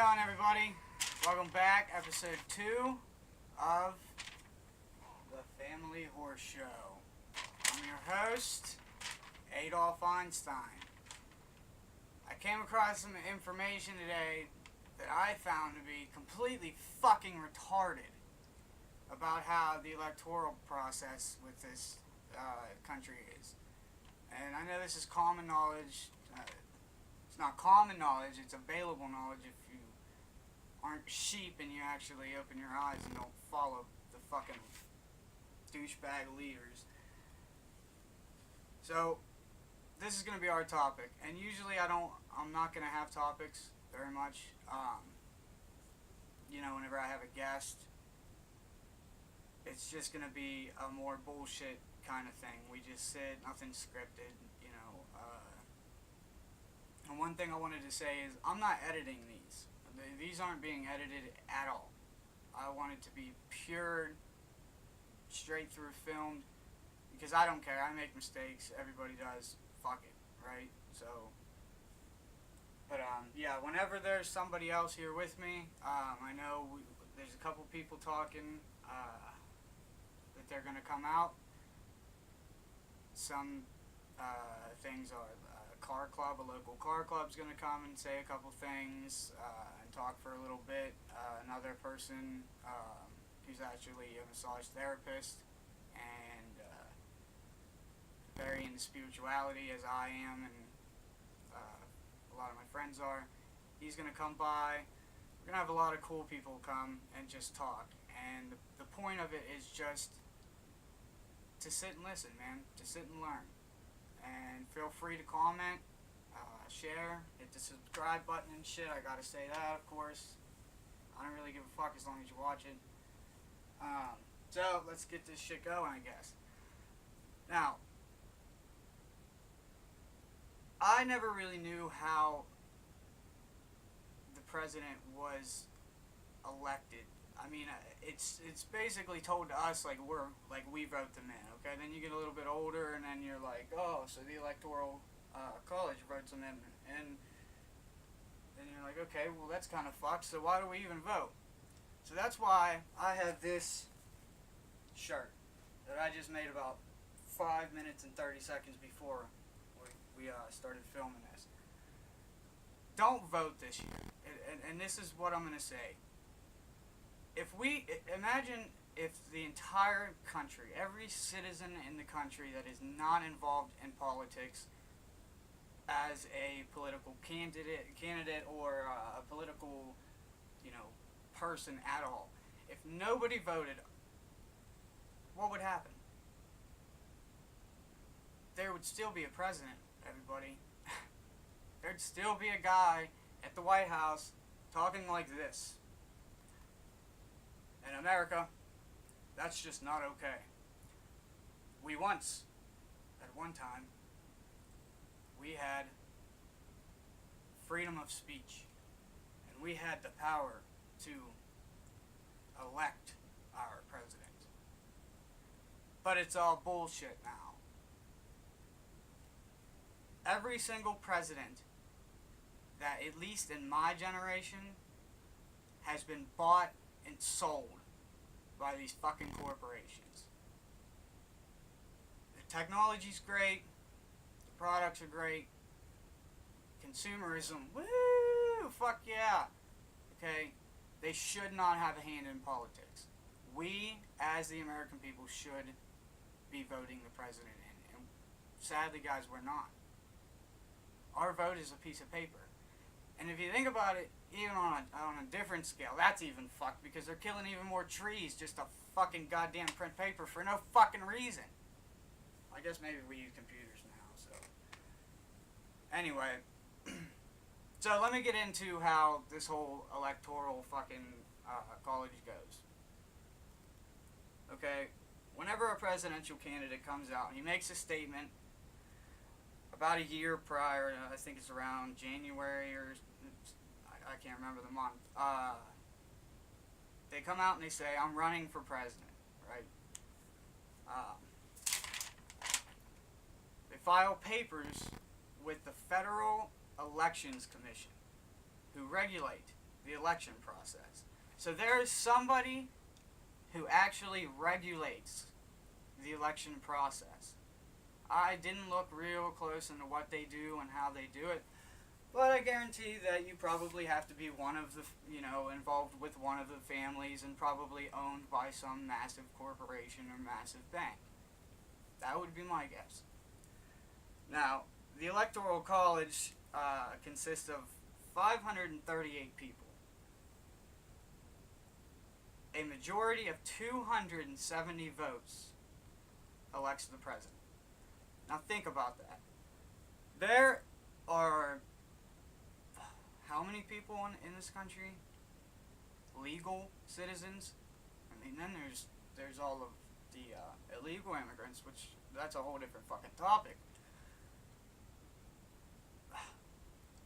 going, everybody? Welcome back, episode 2 of the Family Horse Show. I'm your host, Adolf Einstein. I came across some information today that I found to be completely fucking retarded about how the electoral process with this country is. And I know this is common knowledge. It's not common knowledge, it's available knowledge if you aren't sheep and you actually open your eyes and don't follow the fucking douchebag leaders. So, this is going to be our topic. And usually I'm not going to have topics very much. Whenever I have a guest, it's just going to be a more bullshit kind of thing. We just sit, nothing scripted, And one thing I wanted to say is I'm not editing these. These aren't being edited at all. I want it to be pure, straight through filmed, because I don't care. I make mistakes. Everybody does. Fuck it, right? So, but whenever there's somebody else here with me, I know there's a couple people talking that they're gonna come out. Some things are. A local car club's going to come and say a couple things and talk for a little bit. Another person who's actually a massage therapist and very into spirituality as I am and a lot of my friends are, he's going to come by. We're going to have a lot of cool people come and just talk. And the point of it is just to sit and listen, man. To sit and learn. And feel free to comment, share, hit the subscribe button and shit. I gotta say that, of course. I don't really give a fuck as long as you watch it. So, let's get this shit going, I guess. Now, I never really knew how the president was elected. I mean, it's basically told to us like we vote them in, okay? Then you get a little bit older, and then you're like, oh, so the electoral college votes them in, and then you're like, okay, well that's kind of fucked. So why do we even vote? So that's why I have this shirt that I just made about 5 minutes and 30 seconds before we started filming this. Don't vote this year, and this is what I'm gonna say. Imagine if the entire country, every citizen in the country that is not involved in politics as a political candidate or a political, person at all, if nobody voted, what would happen? There would still be a president, everybody. There'd still be a guy at the White House talking like this. In America, that's just not okay. At one time, we had freedom of speech, and we had the power to elect our president. But it's all bullshit now. Every single president that, at least in my generation, has been bought and sold by these fucking corporations. The technology's great, the products are great, consumerism, woo, fuck yeah, okay, they should not have a hand in politics. We, as the American people, should be voting the president in, and sadly, guys, we're not. Our vote is a piece of paper. And if you think about it, even on a different scale, that's even fucked, because they're killing even more trees just to fucking goddamn print paper for no fucking reason. I guess maybe we use computers now, so. Anyway, so let me get into how this whole electoral fucking college goes. Okay, whenever a presidential candidate comes out, he makes a statement about a year prior, I think it's around January or I can't remember the month. They come out and they say, I'm running for president, right? They file papers with the Federal Elections Commission, who regulate the election process. So there is somebody who actually regulates the election process. I didn't look real close into what they do and how they do it, but I guarantee that you probably have to be one of the, involved with one of the families and probably owned by some massive corporation or massive bank. That would be my guess. Now, the Electoral College consists of 538 people. A majority of 270 votes elects the president. Now think about that. There are how many people in this country? Legal citizens. I mean, then there's all of the illegal immigrants, which that's a whole different fucking topic.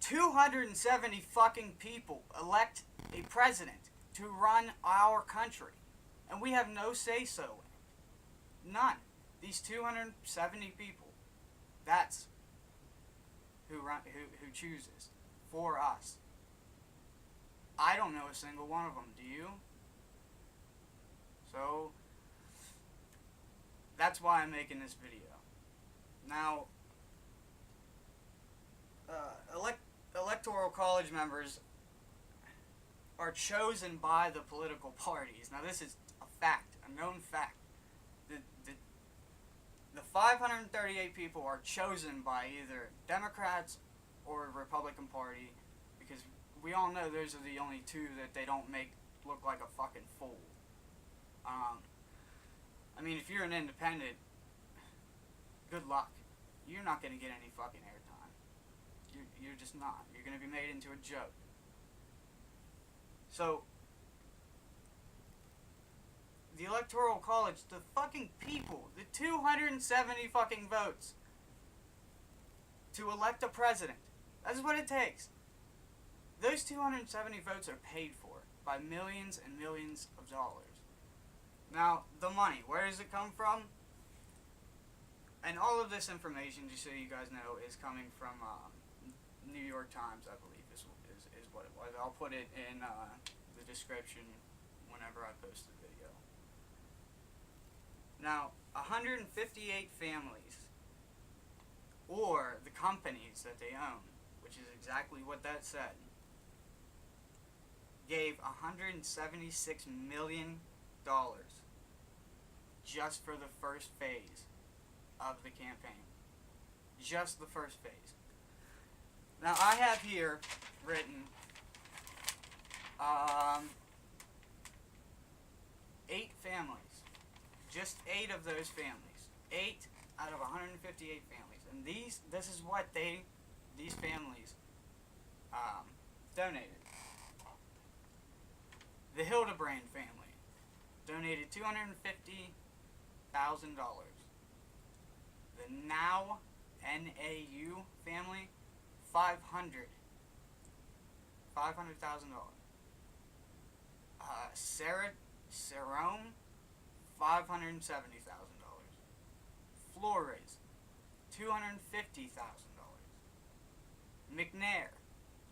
270 fucking people elect a president to run our country, and we have no say-so in it. None. These 270 people, that's who chooses for us. I don't know a single one of them. Do you? So that's why I'm making this video. Now, electoral college members are chosen by the political parties. Now, this is a fact, a known fact. The 538 people are chosen by either Democrats or Republican Party, because we all know those are the only two that they don't make look like a fucking fool. I mean, if you're an independent, good luck. You're not going to get any fucking airtime. You're just not. You're going to be made into a joke. So, the Electoral College, the fucking people, the 270 fucking votes to elect a president. That's what it takes. Those 270 votes are paid for by millions and millions of dollars. Now, the money, where does it come from? And all of this information, just so you guys know, is coming from New York Times, I believe, is what it was. I'll put it in the description whenever I post the video. Now, 158 families, or the companies that they own, which is exactly what that said, gave $176 million just for the first phase of the campaign. Just the first phase. Now, I have here written 8 families. Just 8 of those families. 8 out of 158 families. And this is what these families donated. The Hildebrand family donated $250,000. The Now NAU family, $500,000. Cerrone, $570,000. Flores, $250,000. McNair,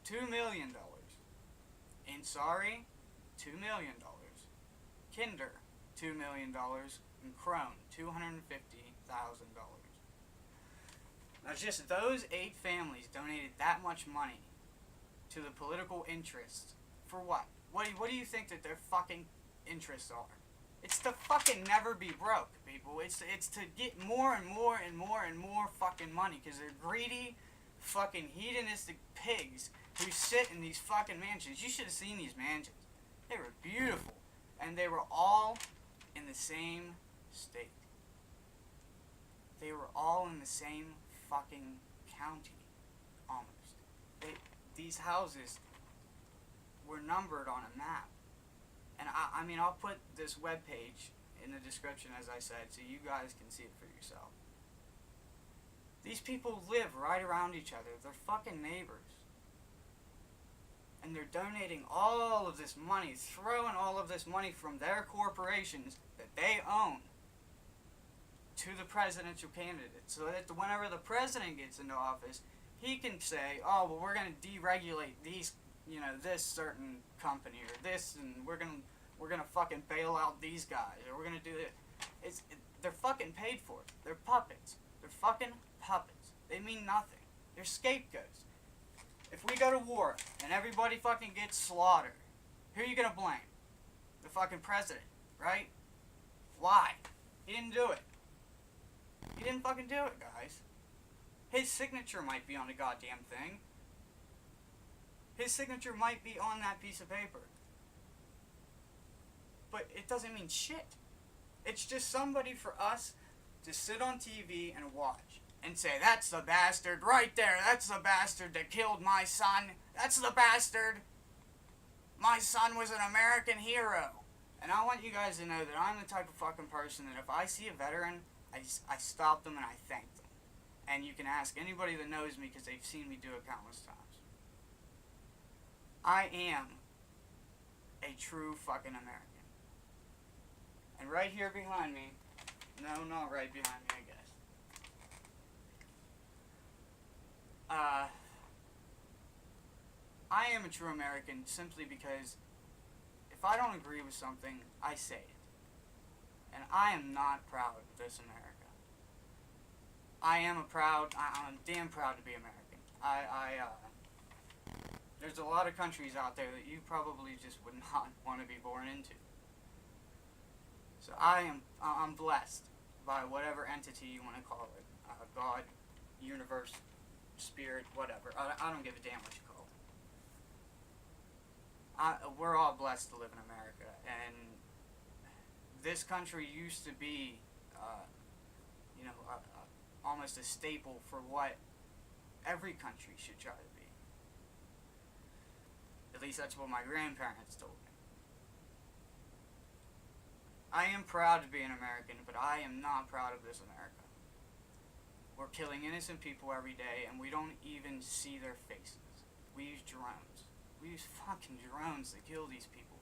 $2 million. Ansari, $2 million. Kinder, $2 million. And Crone, $250,000. Now, just those 8 families donated that much money to the political interests for what? What do you think that their fucking interests are? It's to fucking never be broke, people. It's to get more and more and more and more fucking money, because they're greedy, fucking hedonistic pigs who sit in these fucking mansions. You should have seen these mansions. They were beautiful, and they were all in the same state. They were all in the same fucking county, almost. These houses were numbered on a map. And I mean, I'll put this webpage in the description, as I said, so you guys can see it for yourself. These people live right around each other. They're fucking neighbors. And they're donating all of this money, throwing all of this money from their corporations that they own to the presidential candidate, so that whenever the president gets into office, he can say, oh, well, we're going to deregulate these this certain company or this, and we're gonna fucking bail out these guys, or we're gonna do it. They're fucking paid for it. They're puppets. They're fucking puppets. They mean nothing. They're scapegoats. If we go to war and everybody fucking gets slaughtered, who are you gonna blame? The fucking president, right? Why? He didn't do it. He didn't fucking do it, guys. His signature might be on the goddamn thing. His signature might be on that piece of paper. But it doesn't mean shit. It's just somebody for us to sit on TV and watch and say, that's the bastard right there. That's the bastard that killed my son. That's the bastard. My son was an American hero. And I want you guys to know that I'm the type of fucking person that if I see a veteran, I stop them and I thank them. And you can ask anybody that knows me because they've seen me do it countless times. I am a true fucking American. And right here behind me, no, not right behind me, I guess. I am a true American simply because if I don't agree with something, I say it. And I am not proud of this America. I'm damn proud to be American. There's a lot of countries out there that you probably just would not want to be born into. So I'm blessed by whatever entity you want to call it. God, universe, spirit, whatever. I don't give a damn what you call it. We're all blessed to live in America, and this country used to be, almost a staple for what every country should try to be. At least that's what my grandparents told me. I am proud to be an American, but I am not proud of this America. We're killing innocent people every day, and we don't even see their faces. We use drones. We use fucking drones to kill these people.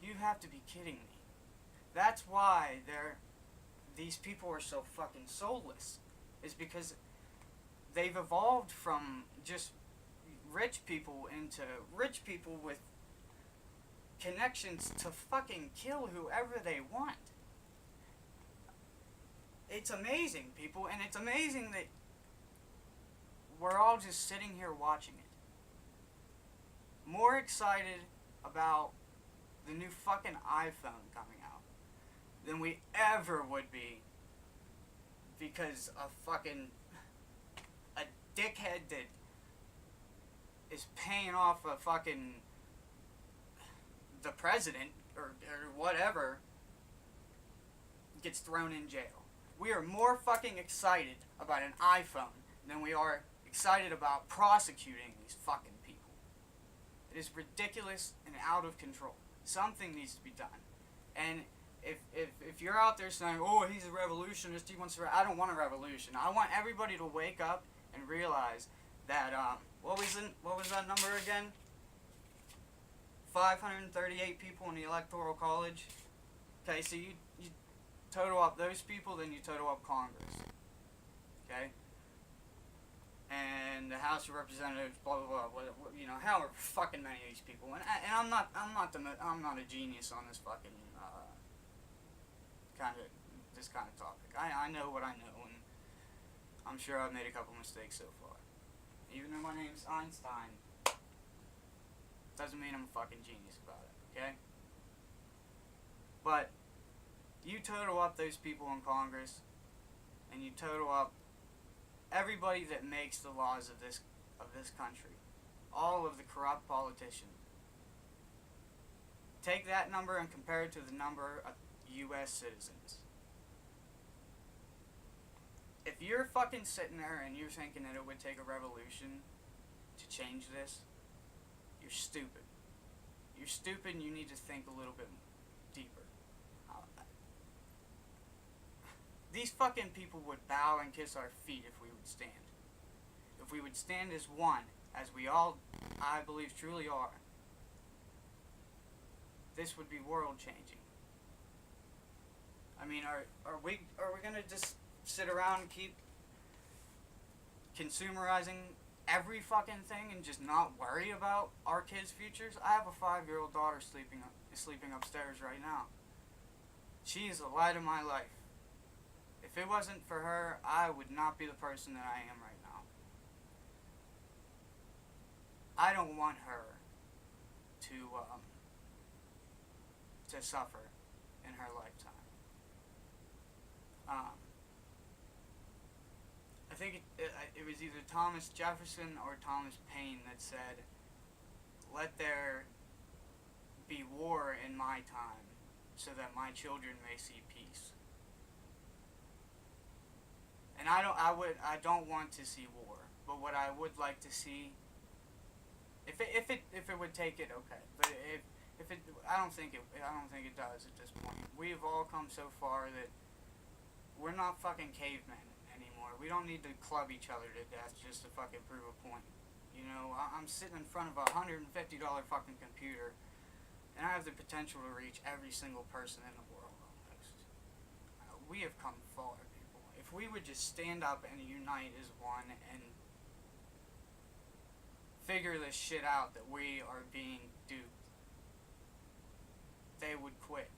You have to be kidding me. That's why these people are so fucking soulless. Is because they've evolved from just rich people into rich people with connections to fucking kill whoever they want. It's amazing, people, and it's amazing that we're all just sitting here watching it. More excited about the new fucking iPhone coming out than we ever would be because a dickhead that is paying off a fucking the president or whatever gets thrown in jail. We are more fucking excited about an iPhone than we are excited about prosecuting these fucking people. It is ridiculous and out of control. Something needs to be done. And if you're out there saying, oh, he's a revolutionist, he wants to... I don't want a revolution. I want everybody to wake up and realize that, what was that number again? 538 people in the Electoral College. Okay, so you total up those people, then you total up Congress. Okay? And the House of Representatives, blah blah blah, however fucking many of these people. And I'm not a genius on this fucking this kind of topic. I know what I know, and I'm sure I've made a couple mistakes so far. Even though my name's Einstein, doesn't mean I'm a fucking genius about it. Okay? But you total up those people in Congress, and you total up everybody that makes the laws of this country, all of the corrupt politicians. Take that number and compare it to the number of U.S. citizens. If you're fucking sitting there and you're thinking that it would take a revolution to change this, you're stupid. You're stupid and you need to think a little bit deeper. These fucking people would bow and kiss our feet if we would stand. If we would stand as one, as we all, I believe, truly are, this would be world changing. I mean, are we gonna just sit around and keep consumerizing every fucking thing and just not worry about our kids' futures. I have a 5-year-old daughter sleeping upstairs right now. She is the light of my life. If it wasn't for her, I would not be the person that I am right now. I don't want her to suffer in her lifetime. I think it was either Thomas Jefferson or Thomas Paine that said, "Let there be war in my time, so that my children may see peace." And I don't want to see war, but what I would like to see, if it would take it, okay, but if it, I don't think it does at this point. We have all come so far that we're not fucking cavemen anymore. We don't need to club each other to death just to fucking prove a point. You know, I'm sitting in front of a $150 fucking computer, and I have the potential to reach every single person in the world almost. We have come far, people. If we would just stand up and unite as one and figure this shit out that we are being duped, they would quit.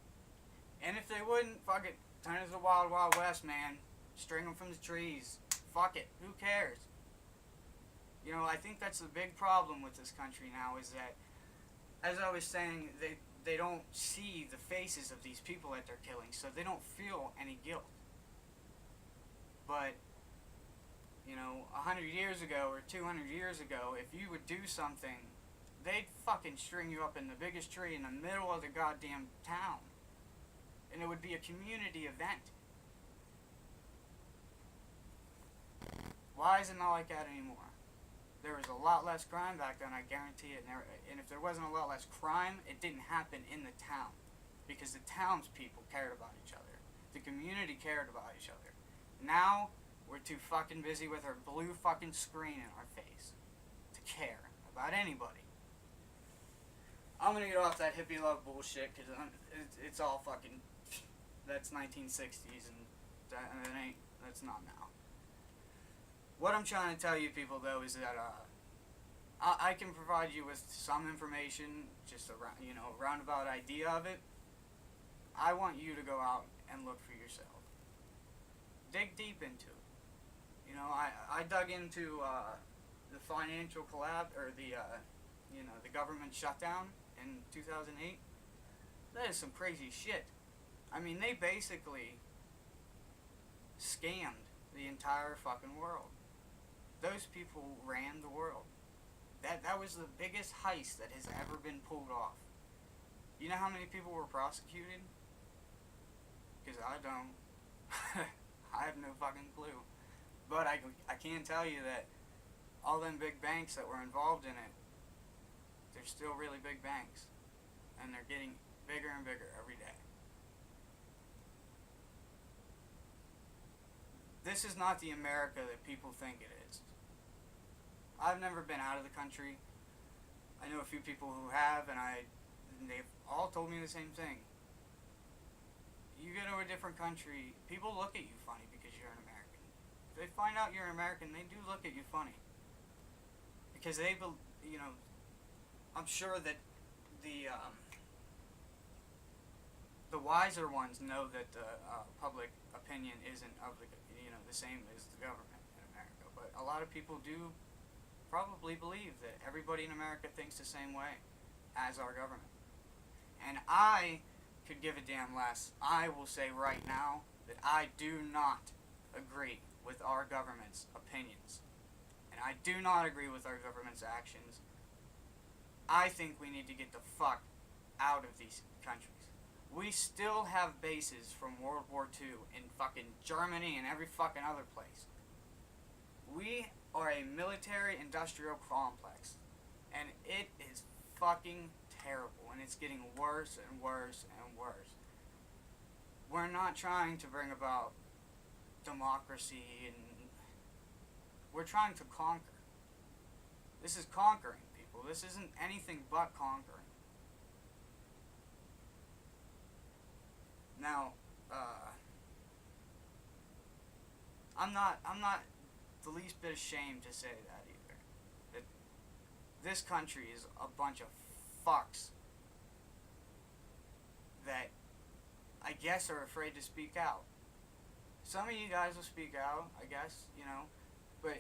And if they wouldn't, fuck it. Turn it to the Wild Wild West, man. String them from the trees. Fuck it. Who cares? You know, I think that's the big problem with this country now is that, as I was saying, they don't see the faces of these people that they're killing, so they don't feel any guilt. But, you know, 100 years ago or 200 years ago, if you would do something, they'd fucking string you up in the biggest tree in the middle of the goddamn town. And it would be a community event. Why is it not like that anymore? There was a lot less crime back then, I guarantee it. And if there wasn't a lot less crime, it didn't happen in the town. Because the townspeople cared about each other. The community cared about each other. Now, we're too fucking busy with our blue fucking screen in our face to care about anybody. I'm gonna get off that hippie love bullshit, because it's all fucking... That's 1960s, and that's not now. What I'm trying to tell you people, though, is that I can provide you with some information, just a roundabout idea of it. I want you to go out and look for yourself. Dig deep into it. You know, I dug into the financial collapse, or the government shutdown in 2008. That is some crazy shit. I mean, they basically scammed the entire fucking world. Those people ran the world. That was the biggest heist that has ever been pulled off. You know how many people were prosecuted? Because I don't. I have no fucking clue. But I can tell you that all them big banks that were involved in it, they're still really big banks. And they're getting bigger and bigger every day. This is not the America that people think it is. I've never been out of the country. I know a few people who have, and they've all told me the same thing. You go to a different country, people look at you funny because you're an American. If they find out you're an American, they do look at you funny. Because I'm sure that the wiser ones know that the public opinion isn't the same as the government in America. But a lot of people do probably believe that everybody in America thinks the same way as our government. And I could give a damn less. I will say right now that I do not agree with our government's opinions. And I do not agree with our government's actions. I think we need to get the fuck out of these countries. We still have bases from World War II in fucking Germany and every fucking other place. We are a military-industrial complex. And it is fucking terrible. And it's getting worse and worse and worse. We're not trying to bring about democracy, and we're trying to conquer. This is conquering, people. This isn't anything but conquering. Now, I'm not the least bit ashamed to say that either. this country is a bunch of fucks that I guess are afraid to speak out. Some of you guys will speak out, I guess, but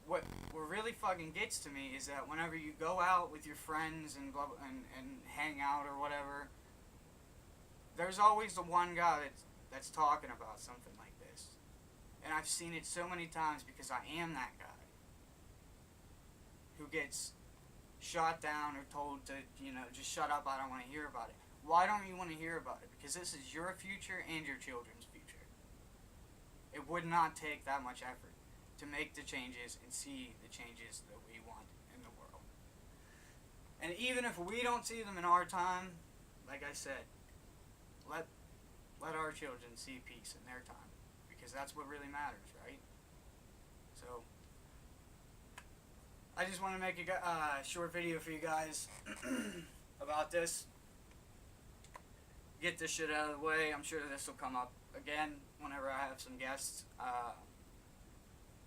what really fucking gets to me is that whenever you go out with your friends and hang out or whatever, there's always the one guy that's talking about something like this. And I've seen it so many times because I am that guy who gets shot down or told to, just shut up, I don't want to hear about it. Why don't you want to hear about it? Because this is your future and your children's future. It would not take that much effort to make the changes and see the changes that we want in the world. And even if we don't see them in our time, like I said, let our children see peace in their time, because that's what really matters, right? So I just want to make a short video for you guys about this. Get this shit out of the way. I'm sure this will come up again whenever I have some guests.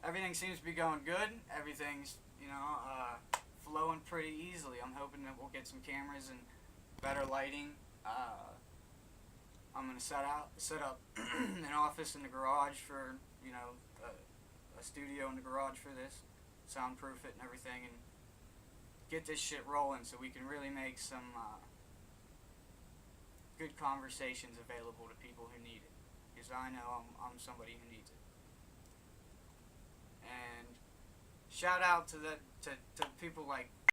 Everything seems to be going good. Everything's, flowing pretty easily. I'm hoping that we'll get some cameras and better lighting. I'm going to set up an office in the garage for, a studio in the garage for this. Soundproof it and everything, and get this shit rolling so we can really make some good conversations available to people who need it. Because I know I'm somebody who needs it. And shout out to people like